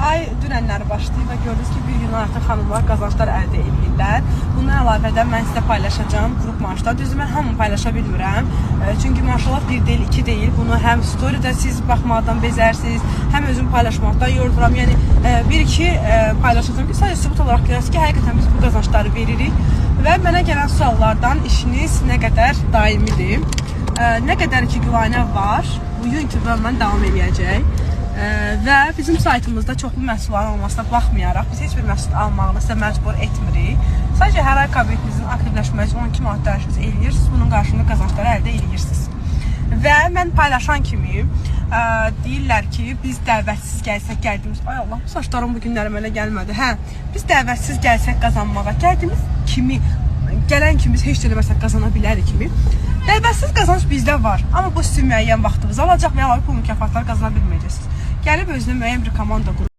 Ay dünənləri başlayıb və gördünüz ki, bir gün artıq xanımlar qazançlar əldə edirlər. Bundan əlavə də mən sizə paylaşacağım qrup maaşlar. Düzdür, mən hamını paylaşa bilmirəm. Çünki maaşlar 1 deyil, 2 deyil. Bunu həm storydə siz baxmaqdan bezərsiniz, həm özüm paylaşmaqdan yorduram. Yəni, bir-iki paylaşacağım ki, sadəcə sübut olaraq görərsiniz ki, həqiqətən biz bu qazançları veririk. Və mənə gələn suallardan işiniz nə qədər daimidir, nə qədər ki, güvanə var, bu YouTube-dan mən davam edəcək. Və bizim saytımızda çoxlu məhsulların olmasına baxmayaraq, biz heç bir məhsul almağını sizə məcbur etmirik. Sadəcə hər ay kabinetinizin aktivləşməsi üçün 12 manat dəyişiniz eləyirsiniz, bunun qarşılığında qazançları əldə eləyirsiniz. Və mən paylaşan kimi deyirlər ki, biz dəvətsiz gəlsək gəldiyimiz, ay Allah, bu saçlarım bu günlərim elə gəlmədi. Hə, biz dəvətsiz gəlsək qazanmağa, gəldiyimiz kimi, gələn kimi biz heç də eləməsək qazana bilərik kimi. Dəvətsiz qazanç bizdə var, amma bu sizin müəyyən vaxtınızı alacaq və əlavə pul mükafatları qazana bilməyəcəksiniz. Gəlib özünə müəyyən bir komanda qurur.